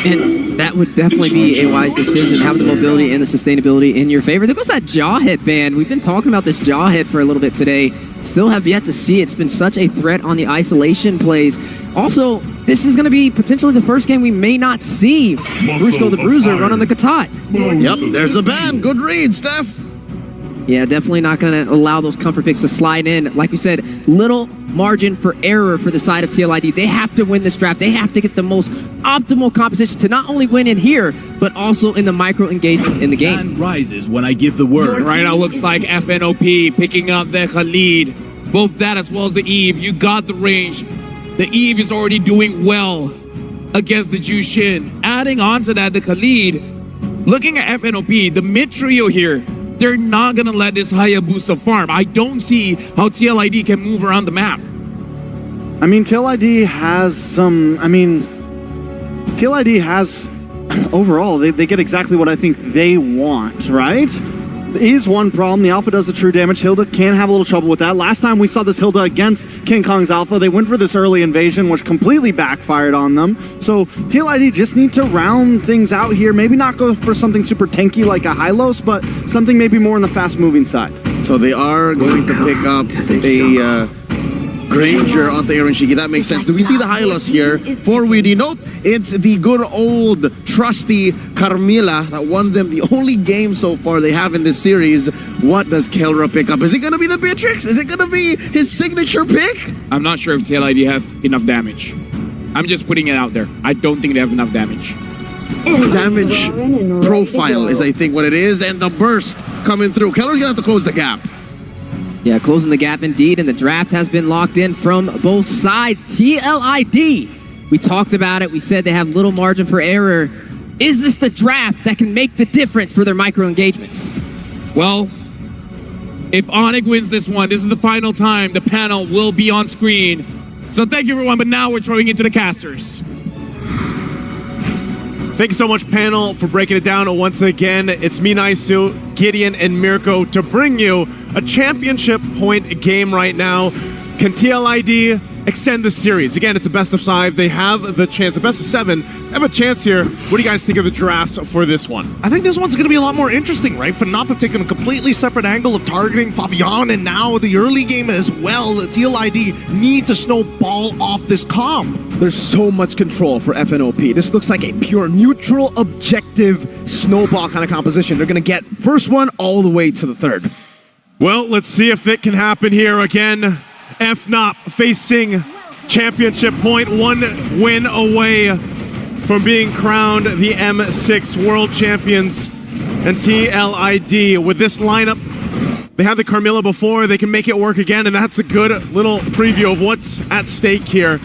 And that would definitely be a wise decision, having the mobility and the sustainability in your favor. There goes that jaw head ban. We've been talking about this jaw head for a little bit today. Still have yet to see it. It's been such a threat on the isolation plays. Also, this is going to be potentially the first game we may not see Brusco the Bruiser run on the Katat. Yep, there's a ban. Good read, Steph. Yeah, definitely not going to allow those comfort picks to slide in. Like you said, little margin for error for the side of TLID. They have to win this draft. They have to get the most optimal composition to not only win in here, but also in the micro engagements in the game. Sun rises when I give the word. Right now looks like FNOP picking up the TLID. Both that as well as the Eve. You got the range. The Eve is already doing well against the Jushin. Adding on to that, the TLID, looking at FNOP, the mid trio here, they're not going to let this Hayabusa farm. I don't see how TLID can move around the map. I mean, TLID has some... TLID has... Overall, they get exactly what I think they want, right? There is one problem. The Alpha does the true damage. Hilda can have a little trouble with that. Last time we saw this Hilda against King Kong's Alpha, they went for this early invasion, which completely backfired on them. So TLID just need to round things out here. Maybe not go for something super tanky like a Hylos, but something maybe more on the fast-moving side. So they are going to pick up a Granger onto Aaron Shiki. That makes sense. Do we see the Hylos here for Weedy? Nope. It's the good old trusty Carmilla that won them the only game so far they have in this series. What does Kelra pick up? Is it going to be the Beatrix? Is it going to be his signature pick? I'm not sure if TLID have enough damage. I'm just putting it out there. I don't think they have enough damage. Damage profile is, I think, what it is. And the burst coming through. Kelra's going to have to close the gap. Yeah, closing the gap indeed, and the draft has been locked in from both sides. TLID, we talked about it. We said they have little margin for error. Is this the draft that can make the difference for their micro engagements? Well, if Onyx wins this one, this is the final time the panel will be on screen. So thank you, everyone, but now we're throwing into the casters. Thank you so much, panel, for breaking it down once again. It's me, Naisu, Gideon, and Mirko to bring you a championship point game right now. Can TLID extend the series? Again, it's a best of 5. They have the chance, a best of 7. They have a chance here. What do you guys think of the drafts for this one? I think this one's going to be a lot more interesting, right? FNOP have taken a completely separate angle of targeting Fabian, and now the early game as well. TLID need to snowball off this comp. There's so much control for FNOP. This looks like a pure neutral, objective, snowball kind of composition. They're going to get first one all the way to the third. Well, let's see if it can happen here again. FNOP facing championship point, 1 win away from being crowned the M6 World Champions. And TLID, with this lineup, they had the Carmilla before, they can make it work again, and that's a good little preview of what's at stake here.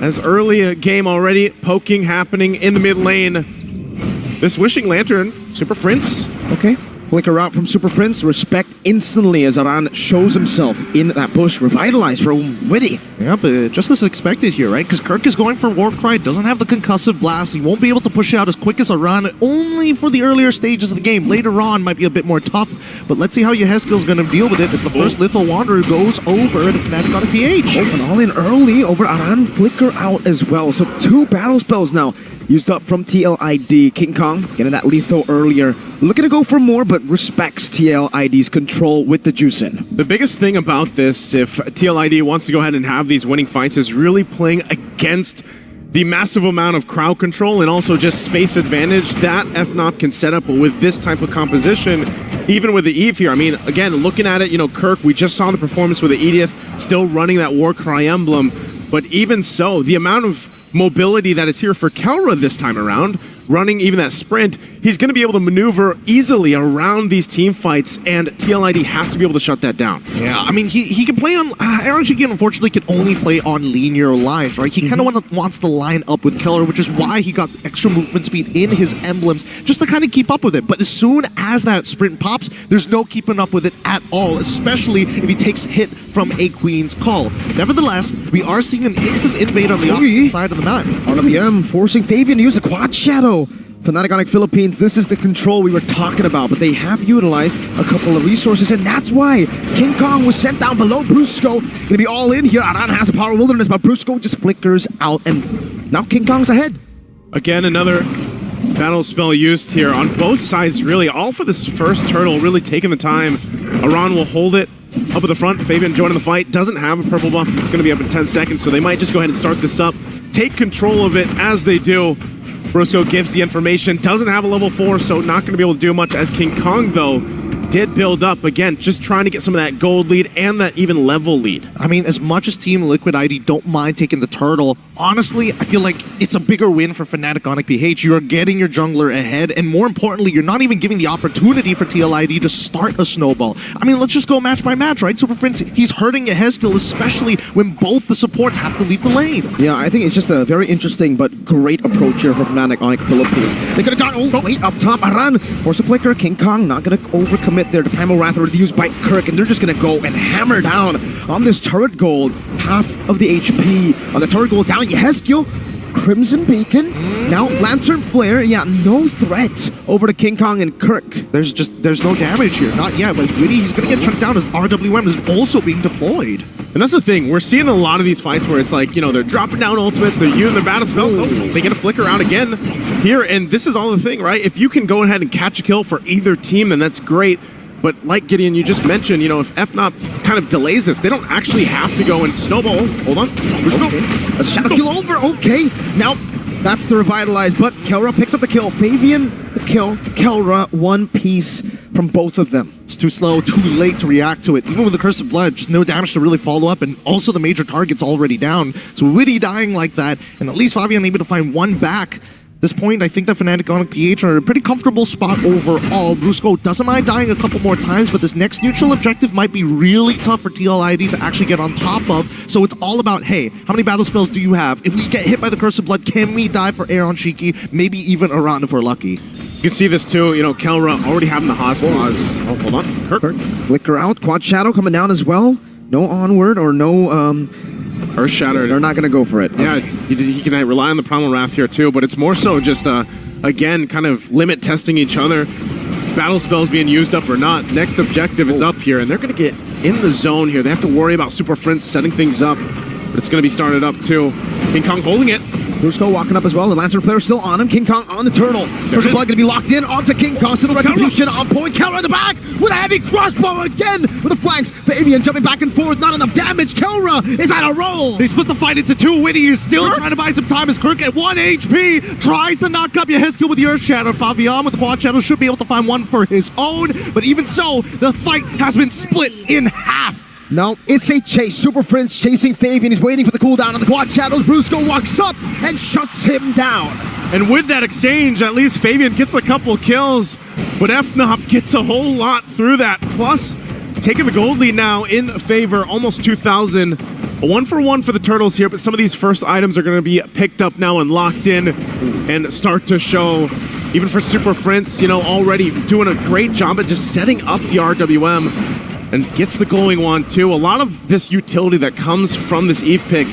As early a game already, poking happening in the mid lane. This Wishing Lantern, Super Prince. Okay, flicker out from Super Prince. Respect instantly as Aran shows himself in that bush. Revitalized for Witty. Yeah, but just as expected here, right? Because Kirk is going for Warcry, doesn't have the concussive blast. He won't be able to push out as quick as Aran, only for the earlier stages of the game. Later on might be a bit more tough, but let's see how Yeheskill's going to deal with it as the first Lethal Wanderer goes over the Fnatic on a PH. Oh, and all in early over Aran. Flicker out as well. So 2 battle spells now used up from TLID. King Kong getting that lethal earlier. Looking to go for more, but respects TLID's control with the Juicin. The biggest thing about this, if TLID wants to go ahead and have these winning fights, is really playing against the massive amount of crowd control and also just space advantage that FNOP can set up with this type of composition, even with the Eve here. I mean, again, looking at it, you know, Kirk, we just saw the performance with the Edith, still running that Warcry emblem, but even so, the amount of mobility that is here for Kelra this time around, running even that sprint, he's going to be able to maneuver easily around these team fights, and TLID has to be able to shut that down. Yeah, I mean, he can play on... Aaron Shiki, unfortunately, can only play on linear lines, right? He kind of wants to line up with Keller, which is why he got extra movement speed in his emblems, just to kind of keep up with it. But as soon as that sprint pops, there's no keeping up with it at all, especially if he takes hit from a Queen's Call. Nevertheless, we are seeing an instant invade on the opposite side of the map. RWM forcing Fabian to use the Quad Shadow. Fnatic Onyx Philippines, this is the control we were talking about, but they have utilized a couple of resources, and that's why King Kong was sent down below Brusco. Gonna be all in here. Aran has a Power Wilderness, but Brusco just flickers out, and now King Kong's ahead. Again, another battle spell used here on both sides, really. All for this first turtle, really taking the time. Aran will hold it up at the front. Fabian joining the fight. Doesn't have a purple buff. It's going to be up in 10 seconds, so they might just go ahead and start this up. Take control of it as they do. Brusco gives the information. Doesn't have a level 4, so not going to be able to do much. As King Kong, though, did build up. Again, just trying to get some of that gold lead and that even level lead. I mean, as much as Team Liquid ID don't mind taking the turtle, honestly, I feel like it's a bigger win for Fnatic Onic PH. You're getting your jungler ahead, and more importantly, you're not even giving the opportunity for TLID to start a snowball. I mean, let's just go match by match, right? Super Prince, he's hurting Yehezkiel, especially when both the supports have to leave the lane. Yeah, I think it's just a very interesting but great approach here for Fnatic Onic Philippines. They could have gone, wait, up top, Aran, force a flicker, King Kong, not going to overcommit there. The Primal Wrath already used by Kirk, and they're just going to go and hammer down on this turret gold. Half of the HP on the turret gold down. Yehezkiel, Crimson Beacon, now Lantern Flare. Yeah, no threat over to King Kong and Kirk. There's no damage here, not yet, but Witty, he's going to get chunked down as RWM is also being deployed. And that's the thing, we're seeing a lot of these fights where it's like, you know, they're dropping down ultimates, they're using their battle spell, they get a flicker out again here, and this is all the thing, right? If you can go ahead and catch a kill for either team, then that's great. But like Gideon, you just mentioned, you know, if FNOP kind of delays this, they don't actually have to go and snowball. Hold on. A shadow kill over, okay. Now, that's the revitalize, but Kelra picks up the kill. Fabian, the kill. Kelra, one piece from both of them. It's too slow, too late to react to it. Even with the Curse of Blood, just no damage to really follow up, and also the major target's already down. So Witty dying like that, and at least Fabian able to find one back. At this point, I think that Fnatic Onic PH are in a pretty comfortable spot overall. Brusco doesn't mind dying a couple more times, but this next neutral objective might be really tough for TLID to actually get on top of. So it's all about, hey, how many battle spells do you have? If we get hit by the Curse of Blood, can we die for Aaron Shiki? Maybe even Aran if we're lucky. You can see this too, you know, Kelra already having the Haas clause. Oh, hold on. Kirk. Flicker out, Quad Shadow coming down as well. No onward or no Earth Shatter. They're not going to go for it. Yeah, he can rely on the Primal Wrath here too, but it's more so just, again, kind of limit testing each other. Battle spells being used up or not. Next objective is up here, and they're going to get in the zone here. They have to worry about Super Prince setting things up, but it's going to be started up too. King Kong holding it. Brusco walking up as well. The Lantern Flare still on him. King Kong on the turtle. Curse of Blood going to be locked in onto King Kong. Still the retribution on point. Kelra in the back with a heavy crossbow again with the flanks. Fabian jumping back and forth. Not enough damage. Kelra is on a roll. They split the fight into two. Witty is still trying to buy some time as Kirk at 1 HP tries to knock up Yehezkiel with the Earth Shatter. Fabian with the Quad Shadow should be able to find one for his own, but even so, the fight has been split in half. No, it's a chase. Super Prince chasing Fabian. He's waiting for the cooldown on the Quad Shadows. Brusco walks up and shuts him down. And with that exchange, at least Fabian gets a couple kills, but FNOP gets a whole lot through that. Plus, taking the gold lead now in favor, almost 2,000. A 1-for-1 for the Turtles here, but some of these first items are going to be picked up now and locked in and start to show. Even for Super Prince, you know, already doing a great job at just setting up the RWM. And gets the glowing wand too. A lot of this utility that comes from this Eve pick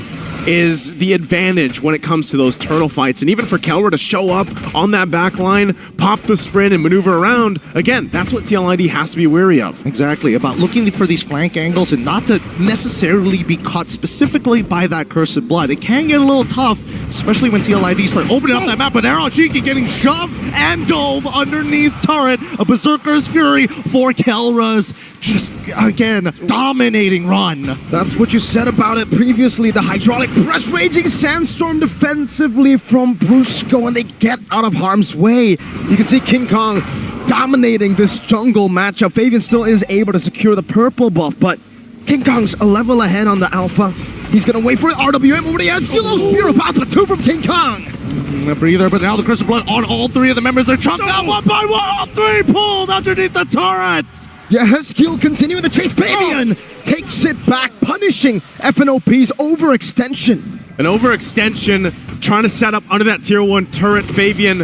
is the advantage when it comes to those turtle fights. And even for Kelra to show up on that back line, pop the sprint and maneuver around, again, that's what TLID has to be wary of. Exactly, about looking for these flank angles and not to necessarily be caught specifically by that Curse of Blood. It can get a little tough, especially when TLID start opening up that map, but Aaron Shiki getting shoved and dove underneath turret. A Berserker's Fury for Kelra's just, again, dominating run. That's what you said about it previously. The hydraulic press raging sandstorm defensively from Brusco, and they get out of harm's way. You can see King Kong dominating this jungle matchup. Fabian still is able to secure the purple buff, but King Kong's a level ahead on the alpha. He's gonna wait for it. RWM over the Eskilo Spear of Alpha 2 from King Kong. A breather, but now the Curse of Blood on all three of the members. They're chunked out one by one. All three pulled underneath the turrets. Yehezkiel continuing the chase. Fabian takes it back, punishing FNOP's overextension. An overextension, trying to set up under that tier 1 turret. Fabian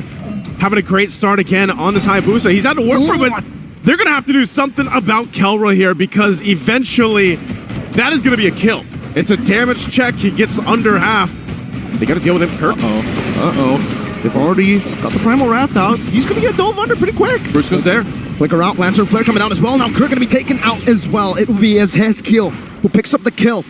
having a great start again on this Hayabusa. He's had to work for it, but they're going to have to do something about Kelra here because eventually that is going to be a kill. It's a damage check. He gets under half. They got to deal with him, Kirk. They've already got the Primal Wrath out. He's going to get dove under pretty quick. Bruce goes there. Flicker out, Lantern Flare coming out as well. Now Kirk going to be taken out as well. It will be Yehezkiel who picks up the kill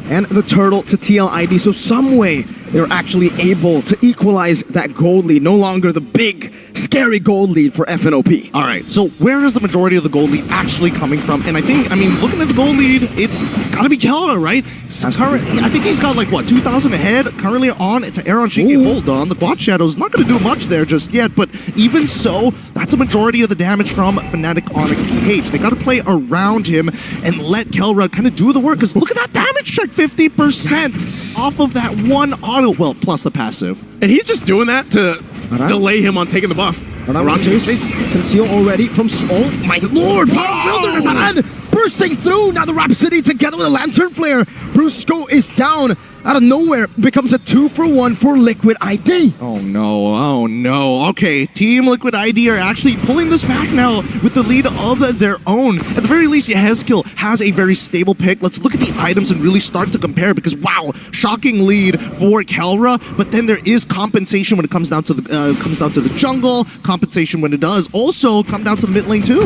and the turtle to TLID. So some way they're actually able to equalize that gold lead. No longer the big, scary gold lead for FNOP. All right, so where is the majority of the gold lead actually coming from? And I mean, looking at the gold lead, it's got to be Keller, right? I think he's got like, what, 2,000 ahead currently on to Aaron Shiki. Hold on, the Quad Shadow's not going to do much there just yet, but even so, that's a majority of the damage from Fnatic on a PH. They got to play around him and let Kelra kind of do the work, because look at that damage check, 50% off of that one auto, well, plus the passive. And he's just doing that to delay him on taking the buff. Around chase, conceal already from... Oh my lord! Wilderness Aran bursting through! Now the Rhapsody together with a Lantern Flare. Brusco is down. Out of nowhere, becomes a 2-for-1 for Liquid ID. Oh no. Okay, Team Liquid ID are actually pulling this back now with the lead of their own. At the very least, Yehezkiel has a very stable pick. Let's look at the items and really start to compare, because wow, shocking lead for Kelra, but then there is compensation when it comes down to the jungle, compensation when it does also come down to the mid lane too.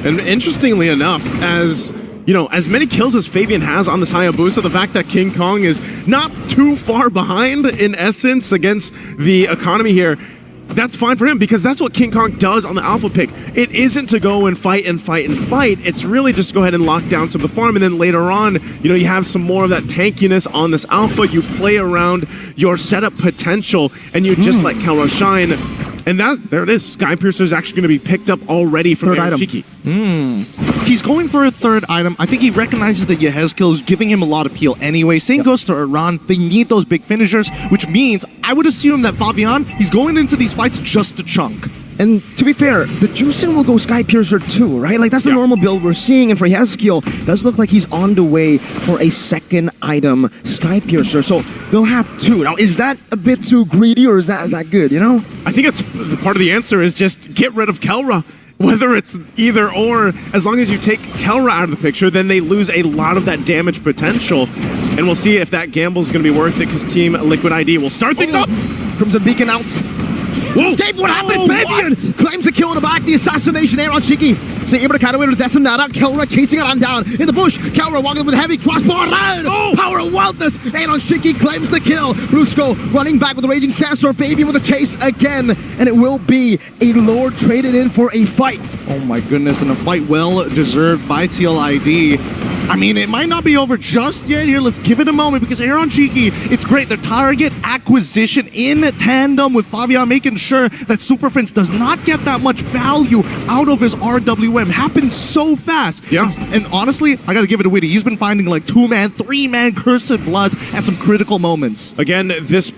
And interestingly enough, as many kills as Fabian has on this Hayabusa, the fact that King Kong is not too far behind in essence against the economy here, that's fine for him, because that's what King Kong does on the alpha pick. It isn't to go and fight. It's really just go ahead and lock down some of the farm, and then later on, you have some more of that tankiness on this alpha. You play around your setup potential, and you just let Kelra shine. And there it is. Skypiercer is actually going to be picked up already from third item. He's going for a third item. I think he recognizes that Yehezkiel is giving him a lot of peel anyway. Same goes to Iran. They need those big finishers, which means I would assume that Fabian, he's going into these fights just to chunk. And to be fair, the Juicing will go Skypiercer too, right? Like, that's the normal build we're seeing. And for Yehezkiel, it does look like he's on the way for a second item, Skypiercer. So they'll have two. Now, is that a bit too greedy, or is that good, I think it's part of the answer is just get rid of Kelra. Whether it's either or, as long as you take Kelra out of the picture, then they lose a lot of that damage potential. And we'll see if that gamble is going to be worth it, because Team Liquid ID will start things up. Crimson Beacon out. Escape, what happened? Fabian claims a kill in the back. The assassination Aaron Shiki. So able to counter with Detonata. Kelra chasing Aran down in the bush. Kelra walking with heavy crossbow around. Power of wildness. Aaron Shiki claims the kill. Brusco running back with the Raging Sandstorm. Fabian with a chase again. And it will be a Lord traded in for a fight. Oh my goodness, and a fight well deserved by TLID. I mean, it might not be over just yet here. Let's give it a moment, because Aaron Shiki, it's great. Their target acquisition in tandem with Fabian, making sure that Super Prince does not get that much value out of his RWM. Happens so fast. Yeah. And honestly, I gotta give it to Witty. He's been finding like 2-man, 3-man Cursed Bloods at some critical moments. Again, this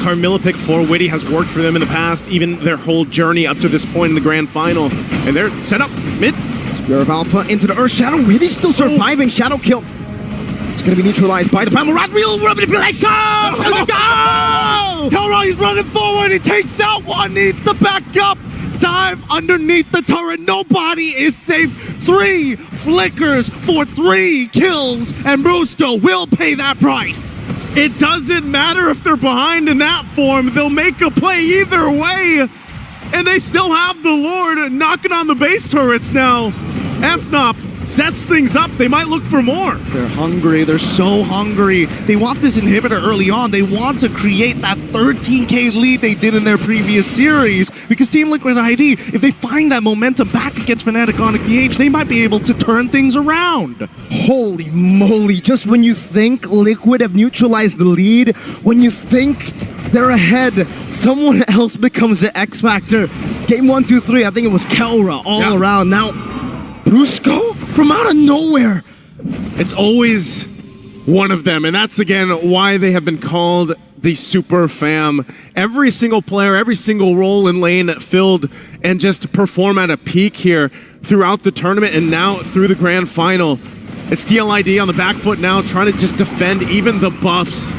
Carmilla pick for Witty has worked for them in the past, even their whole journey up to this point in the grand final. And they're set up mid. Spear of Alpha into the Earth Shadow. Witty's still surviving. Shadow kill. It's going to be neutralized by the Primal Rat. Real manipulation! Let's go! Kelra, he's running forward. He takes out one. Needs the backup. Dive underneath the turret. Nobody is safe. 3 flickers for 3 kills. And Brusco will pay that price. It doesn't matter if they're behind in that form. They'll make a play either way. And they still have the Lord knocking on the base turrets now. FNOP sets things up. They might look for more. They're hungry. They're so hungry. They want this inhibitor early on. They want to create that 13K lead they did in their previous series. Because Team Liquid ID, if they find that momentum back against Fnatic on a PH, they might be able to turn things around. Holy moly. Just when you think Liquid have neutralized the lead, when you think they're ahead, someone else becomes the X Factor. Game 1, 2, 3, I think it was Kelra all around. Now, Brusco from out of nowhere. It's always one of them, and that's again why they have been called the Super Fam. Every single player, every single role in lane filled and just perform at a peak here throughout the tournament and now through the grand final. It's TLID on the back foot now, trying to just defend even the buffs.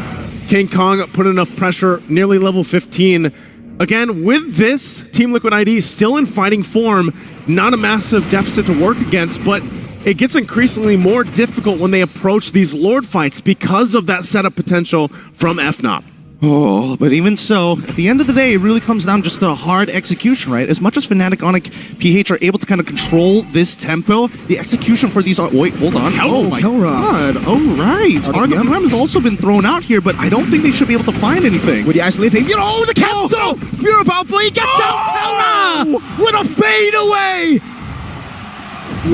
King Kong put enough pressure, nearly level 15. Again, with this, Team Liquid ID still in fighting form, not a massive deficit to work against, but it gets increasingly more difficult when they approach these Lord fights because of that setup potential from FNOP. Oh, but even so, at the end of the day, it really comes down just to hard execution, right? As much as Fnatic, Onyx, PH are able to kind of control this tempo, the execution for these are... Wait, hold on. Oh my god. Oh, right. RWM has also been thrown out here, but I don't think they should be able to find anything. With the isolating, you know, the cancel! Spear of Alpha, he gets out with a fade away!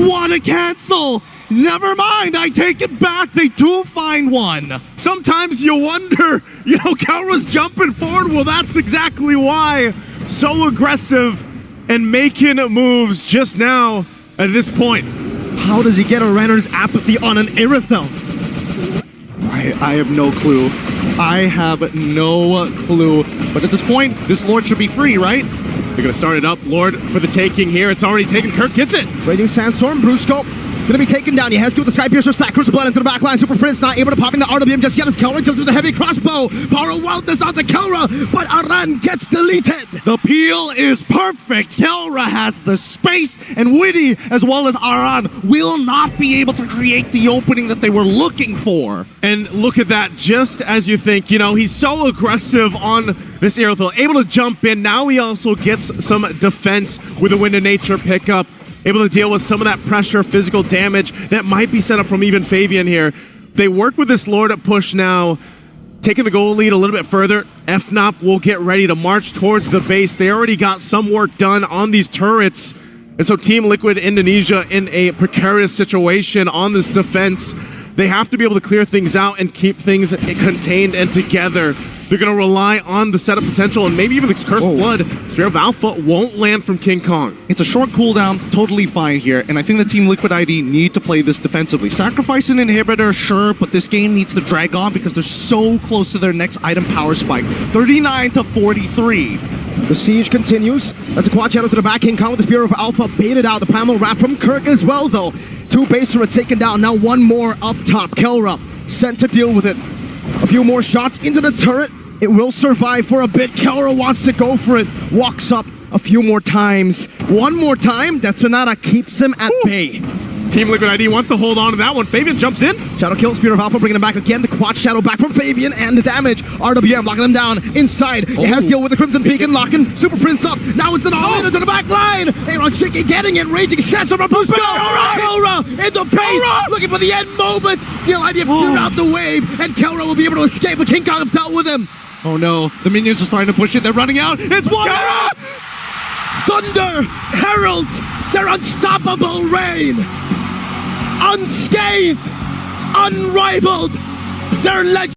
What a cancel! Never mind, I take it back. They do find one. Sometimes you wonder, Kelra's jumping forward. Well, that's exactly why. So aggressive and making moves just now at this point. How does he get a Renner's apathy on an Irithyll? I have no clue. I have no clue. But at this point, this Lord should be free, right? They're going to start it up. Lord for the taking here. It's already taken. Kirk gets it. Raging Sandstorm, Brusco. Gonna be taken down. He has to go with the Sky Piercer stack. Crucial Blood into the back line. Super Prince not able to pop in the RWM just yet as Kelra jumps with the heavy crossbow. Power Wildness onto Kelra, but Aran gets deleted. The peel is perfect. Kelra has the space, and Witty, as well as Aran, will not be able to create the opening that they were looking for. And look at that, just as you think, he's so aggressive on this Irithyll, able to jump in. Now he also gets some defense with a Wind of Nature pickup. Able to deal with some of that pressure, physical damage that might be set up from even Fabian here. They work with this Lord at push now, taking the goal lead a little bit further. FNOP will get ready to march towards the base. They already got some work done on these turrets. And so Team Liquid Indonesia in a precarious situation on this defense. They have to be able to clear things out and keep things contained and together. They're going to rely on the setup potential and maybe even this Cursed Blood. Spear of Alpha won't land from King Kong. It's a short cooldown, totally fine here, and I think the Team Liquid ID need to play this defensively. Sacrifice an inhibitor, sure, but this game needs to drag on because they're so close to their next item power spike. 39-43. The siege continues. That's a quad shadow to the back. King Kong with the Spear of Alpha baited out. The Primal Wrap from Kirk as well, though. 2 base turrets taken down. Now 1 more up top. Kelra sent to deal with it. A few more shots into the turret. It will survive for a bit. Kelra wants to go for it. Walks up a few more times. 1 more time. Detsunata keeps him at bay. Team Liquid ID wants to hold on to that one. Fabian jumps in. Shadow kill, Spear of Alpha, bringing him back again. The quad shadow back from Fabian and the damage. RWM locking them down inside. He has deal with the Crimson Beacon, locking Super Prince up. Now it's an all-in into the back line. Aaron Chicky getting it, Raging Sandstorm from Boost. Kelra in the pace, looking for the end moment. TLID have cleared out the wave, and Kelra will be able to escape, but King Kong have dealt with him. Oh no, the minions are starting to push it. They're running out. It's one. Thunder heralds their unstoppable reign. Unscathed, unrivaled, their legend.